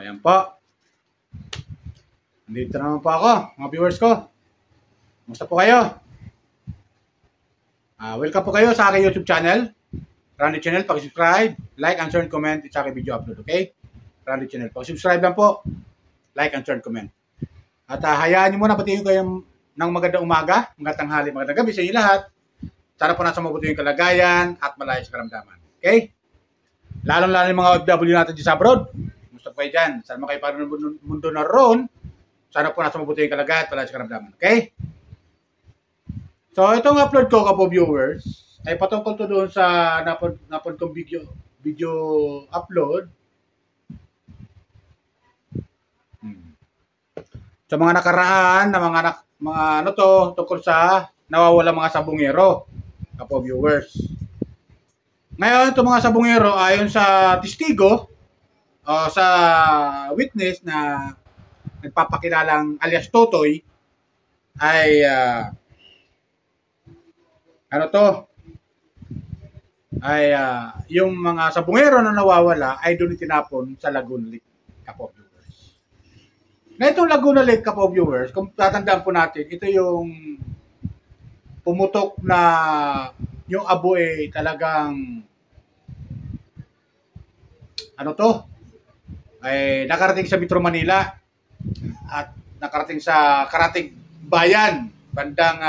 Ayan po. Nandito naman po ako, mga viewers ko. Kumusta po kayo? Welcome po kayo sa aking YouTube channel. Randy Channel, pag-subscribe, like, and share, and comment sa aking video upload, okay? Randy Channel, pag-subscribe lang po, like, and share, and comment. At hayaan nyo muna, batiin ko kayo ng magandang umaga, magandang tanghali, magandang gabi sa inyo lahat. Sana po nasa mabuti yung kalagayan at malayos karamdaman. Okay? Lalo-lalo yung mga OFW natin dyan sa abroad. Kumusta po kayo dyan? Sana kayo parang mundo na roon. Sana po nasa mabuti yung kalagayan at malayos karamdaman. Okay? So, itong upload ko, kapo viewers, ay patungkol to doon sa napod kong video upload. Sa mga nakaraan na mga ano to, tungkol sa nawawala mga sabungero, kapo viewers. Ngayon, itong mga sabungero, ayon sa testigo, sa witness na nagpapakilalang alias Totoy, ay yung mga sabungero na nawawala ay doon itinapon sa Laguna Lake, kapo viewers. Na itong Laguna Lake, kapo viewers, kung tatandaan po natin, ito yung pumutok na yung abo ay talagang ay nakarating sa Metro Manila at nakarating sa Karatig Bayan, bandang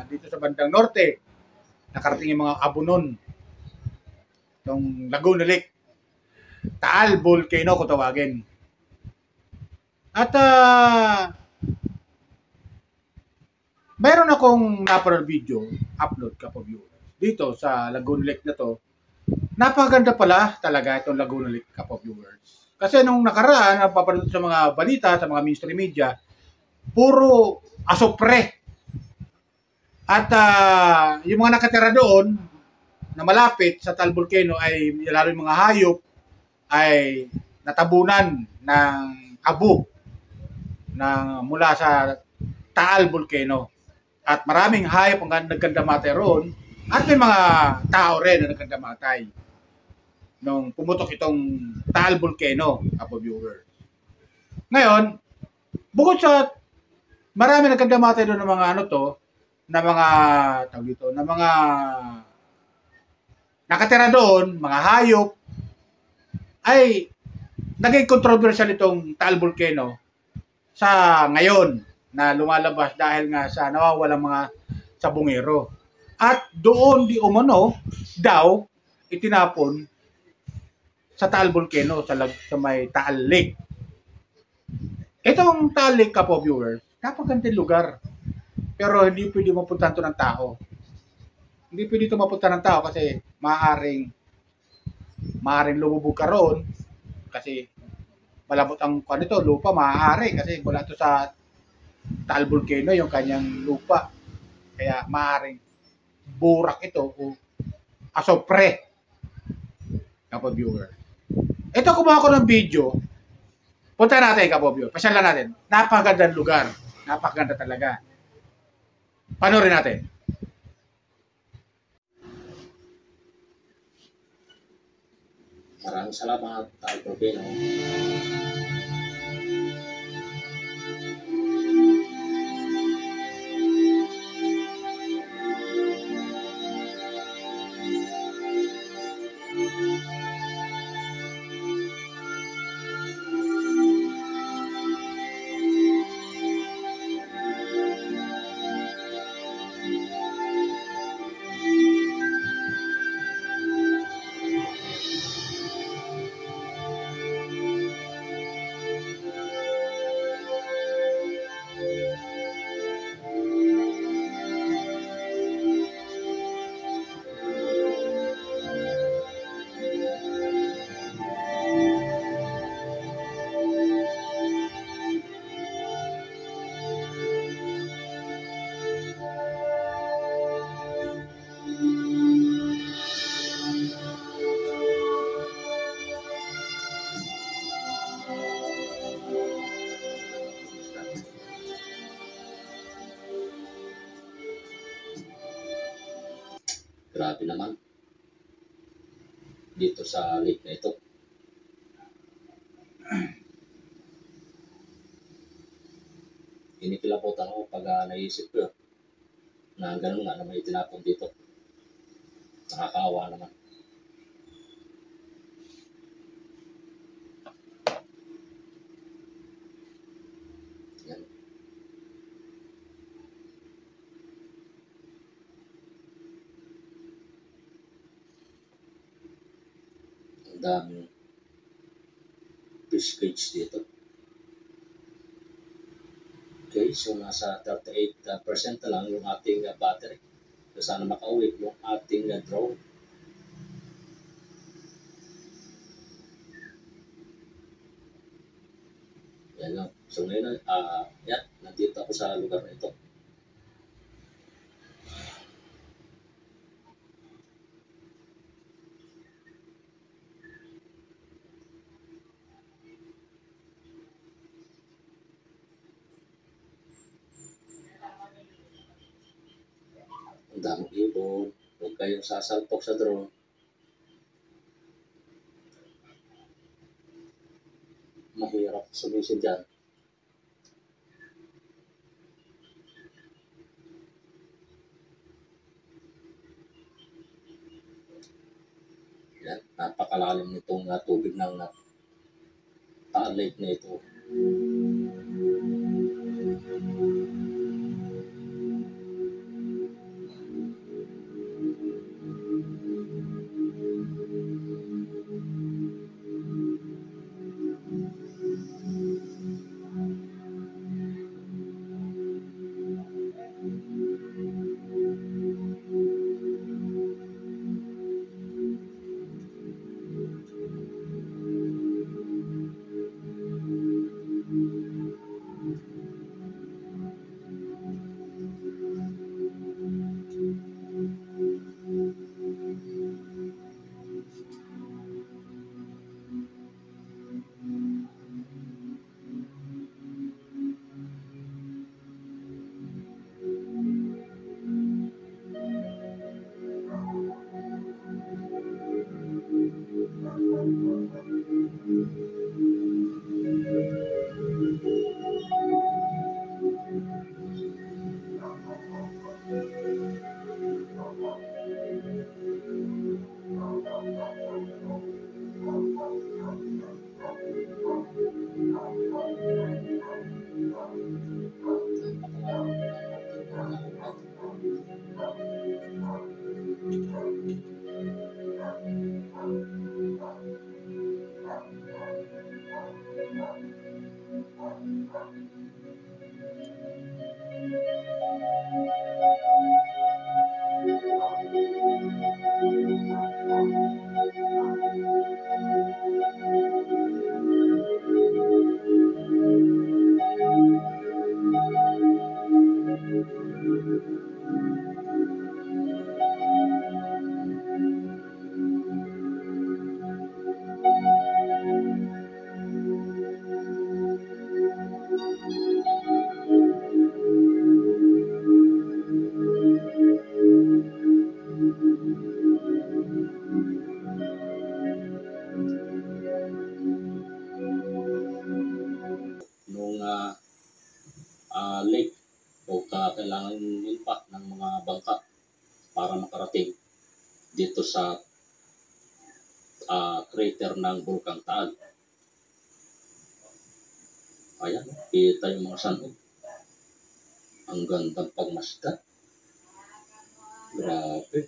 dito sa bandang norte. Nakarating yung mga abo nun ng Laguna Lake, Taal Volcano kung tawagin. At mayroon akong napanood video upload, kapo viewers, dito sa Laguna Lake na to. Napakaganda pala talaga itong Laguna Lake, kapo viewers. Kasi nung nakaraan, napapanood sa mga balita, sa mga mainstream media, puro asopre. At yung mga nakatira doon na malapit sa Taal Volcano ay lalo yung mga hayop ay natabunan ng abo na mula sa Taal Volcano. At maraming hayop ang nagkandamatay roon at may mga tao rin na nagkandamatay nung pumutok itong Taal Volcano, kapo viewers. Ngayon, bukod sa marami nagkandamatay doon ng mga na mga na mga nakatira doon, mga hayop, ay naging controversial itong Taal Volcano sa ngayon na lumalabas dahil nga sa nawawalang mga sabungero. At doon di umano daw itinapon sa Taal Volcano sa may Taal Lake. Itong Taal Lake, kapo viewers, napakagandang lugar. Pero hindi pwede mapuntahan to ng tao. Hindi pwede ito mapuntahan ng tao kasi maaaring lumubog ka roon kasi malabot ang lupa, maaari kasi wala to sa Taal Volcano yung kanyang lupa. Kaya maaaring burak ito o asopre, kapo viewer. Ito, kumuha ko ng video. Punta natin, kapo viewer. Pasyalan natin. Napakagandang lugar. Napakaganda talaga. Panoorin natin. Maraming salamat, Taal Volcano. Grabe naman dito sa lake na ito. Kinikilabutan ako pag naisip ko yun, na ganun nga na may tinapon dito. Nakakaawa naman. Yan. Ang daming fish cage dito. Okay, so nasa 38% na lang yung ating battery. So sana makauwi yung ating drone. Yan lang. So ngayon, yan, nandito ako sa lugar na ito. Ang daming ibon. Huwag kayong sasalpok sa drone. Mahirap sumisid dyan. Yan, napakalalim nitong tubig ng Taal Lake na ito. Nung lake o kailangan pa ng mga bangka para makarating dito sa crater ng Bulkang Taal. Ayan, kita yung mga sanog. Ang gandang pagmasdan. Grabe.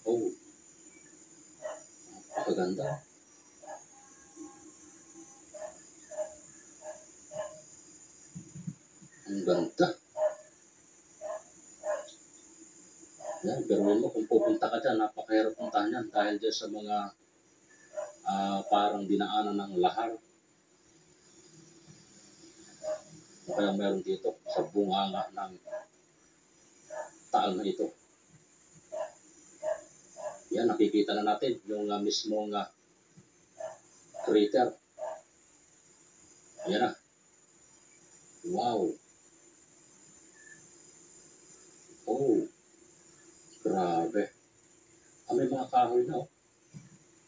Oh, napakaganda. Ang ganda. Yan, pero mo kung pupunta ka dyan, napakahirap puntahan yan dahil dyan sa mga parang dinaanan ng lahar. O kaya meron dito sa bunganga ng taal na ito. Yan, nakikita na natin yung mismong crater. Yan na. Wow. Oh. Grabe. May mga kahoy na, oh.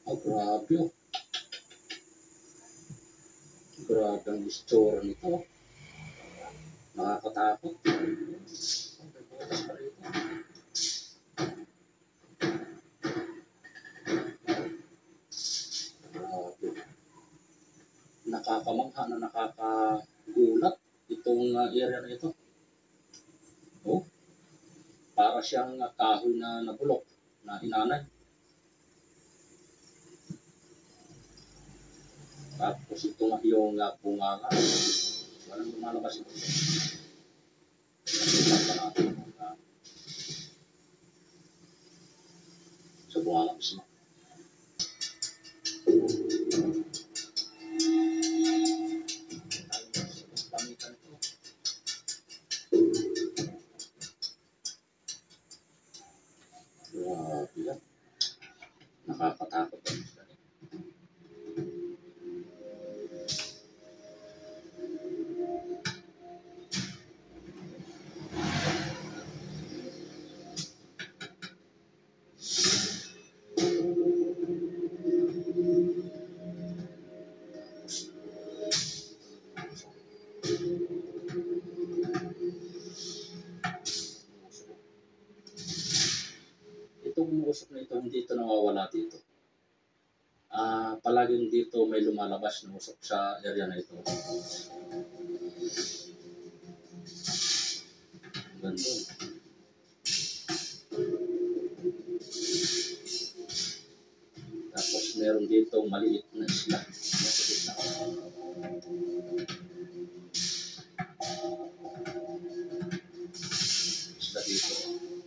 Oh, grabe, oh. Grabe ang istora nito. Nakakatakot. May butas pa rito. Grabe. Nakakamangha na nakakagulat itong area na ito. Oh, para siyang kahoy na nabulok na inanay. Tapos ito nga yung bunganga. Walang lumalabas ito. Nakita pa natin sa bunganga mismo. Pamitan ito. Grabe yan. Nakakatakot yan. Itong usok na ito, hindi ito nawawala dito. Palaging dito may lumalabas na usok sa area na ito. Ganito. Tapos meron dito maliit na isla. Isla dito,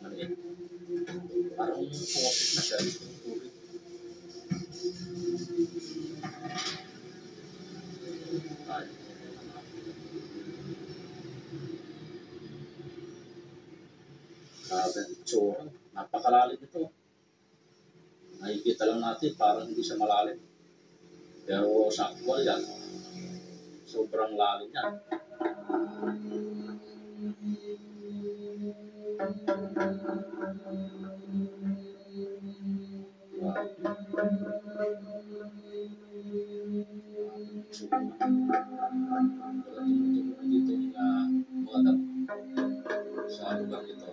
maliit. Parang pumapit na siya dito ng tubig. Grabe, so napakalalim ito. Nakikita lang natin parang hindi siya malalim. Pero sa actual yan, sobrang lalim yan. Dito mga damo sa lugar ito.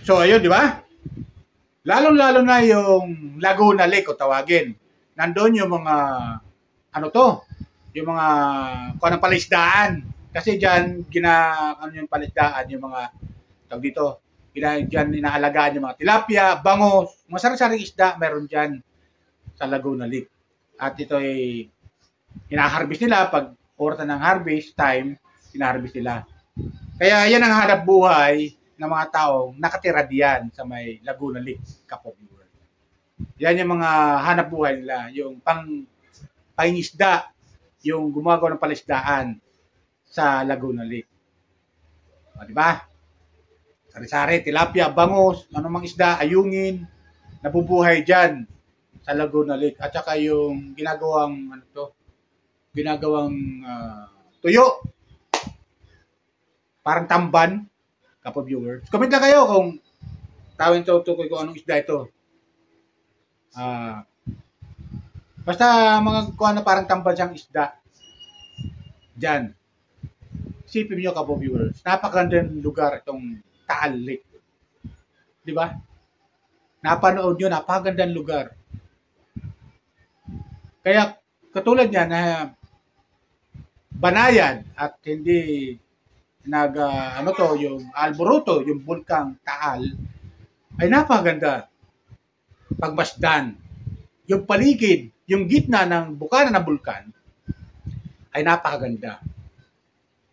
So, ayun, di ba? Lalong-lalo na yung Laguna Lake, o tawagin. Nandun yung mga, ano to, yung mga, kung anong palisdaan. Kasi dyan, ano yung palisdaan, yung mga, tawag dito, dyan inaalagaan yung mga tilapia, bangos, mga sari-saring isda, meron dyan sa Laguna Lake. At ito ay, hinaharvest nila, pag oras ng harvest time, hinaharvest nila. Kaya yan ang hanap buhay ng mga taong nakatira diyan sa may Laguna Lake, Capo Viewer. Yan yung mga hanap buhay nila, yung pangingisda, yung gumagawa ng palisdaan sa Laguna Lake. O, di ba? Sari-sari, tilapia, bangos, anumang isda, ayungin, nabubuhay diyan sa Laguna Lake. At saka yung ginagawang tuyo. Parang tamban, Capo Viewers. Comment lang kayo kung tawin to tukoy kung anong isda ito. Basta mga kuha na parang tamban siyang isda. Diyan. Isipin niyo, Capo Viewers, napakagandang lugar itong Taal Lake. Di ba? Napanood niyo, napakagandang lugar. Kaya katulad niya na banayan at hindi yung Alborota, yung bulkang Taal, ay napakaganda pagmasdan. Yung paligid, yung gitna ng bukana ng bulkan, ay napakaganda.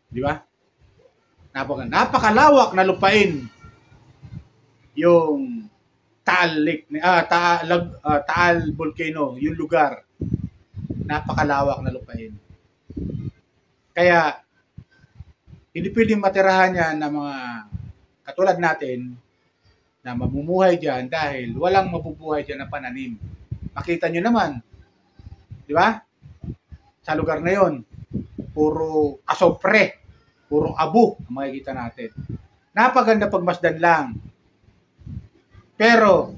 Di ba? Napakalawak na lupain yung Taal Lake, Taal Volcano, yung lugar. Napakalawak na lupain. Kaya hindi pwedeng matirahan yan ng mga katulad natin na mamumuhay dyan dahil walang mabubuhay dyan na pananim. Makita nyo naman, di ba? Sa lugar na yon, puro asopre, puro abo ang makikita natin. Napaganda pagmasdan lang. Pero,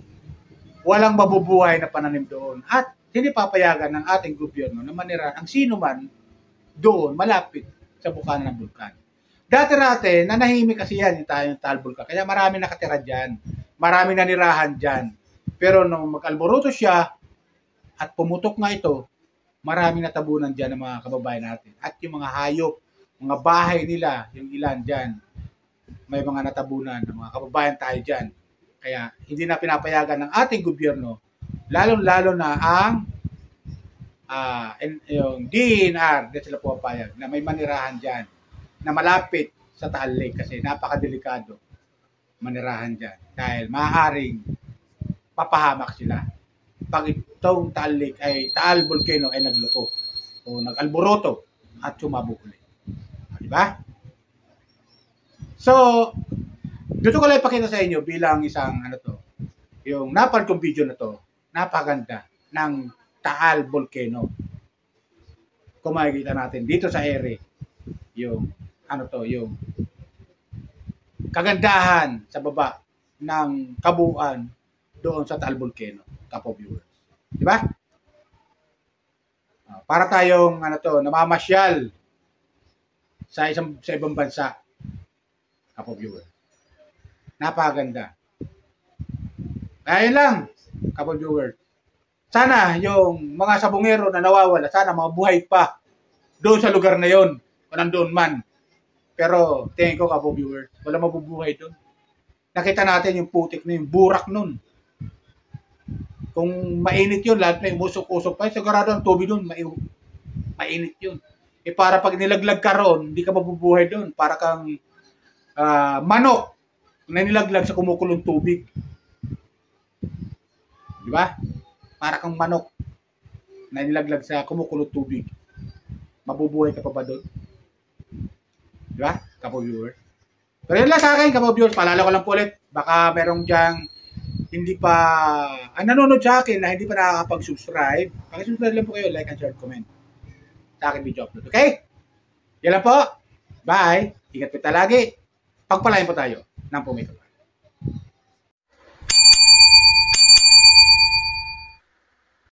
walang mabubuhay na pananim doon. At hindi papayagan ng ating gobyerno na manirahan ang sino man doon malapit sa bukana ng bulkan. Dati nanahimik kasi yan yung Taal Bulkan. Kaya marami nakatira dyan. Marami nanirahan dyan. Pero nung mag-alboroto siya at pumutok nga ito, marami natabunan dyan ng mga kababayan natin. At yung mga hayop, mga bahay nila, yung ilan dyan, may mga natabunan ng mga kababayan tayo dyan. Kaya hindi na pinapayagan ng ating gobyerno, lalo-lalo na ang yung DNR, di sila pumapayag, na may manirahan dyan, na malapit sa Taal Lake kasi napakadelikado manirahan dyan dahil maaaring papahamak sila pag itong Taal Lake ay Taal Volcano ay nagloko o nag-alboroto at sumabog ulit. Diba? So, dito ko lang ipakita sa inyo bilang isang yung napanood kong video na to, napaganda ng Taal Volcano. Kung makikita natin dito sa ere, yung yung kagandahan sa baba ng kabuuan doon sa Taal Volcano, Kapo viewers. Di ba? Para tayong namamasyal sa ibang bansa, Kapo viewers. Napakaganda. Kaya lang, Kapo viewers. Sana yung mga sabungero na nawawala, sana mabuhay pa doon sa lugar na yon, kung nandoon man. Pero tingin ko, Kapo viewers, wala mabubuhay doon. Nakita natin yung putik na yung burak nun. Kung mainit yun, lahat na umusok-usok pa, sigurado ang tubig doon, mainit yun. Para pag nilaglag ka ron, hindi ka mabubuhay doon. Para kang manok na nilaglag sa kumukulong tubig. Di ba? Para kang manok na nilaglag sa kumukulong tubig. Mabubuhay ka pa ba doon? Di ba? Kapo viewers. Pero yun lang sa akin, Kapo viewers. Paalala ko lang po ulit. Baka merong diyang hindi pa nanonood sa akin na hindi pa nakakapag-subscribe. Pakisubscribe lang po kayo. Like and share, comment sa akin video upload. Okay? Yan lang po. Bye. Ingat po lagi. Pagpalain po tayo ng pumikot.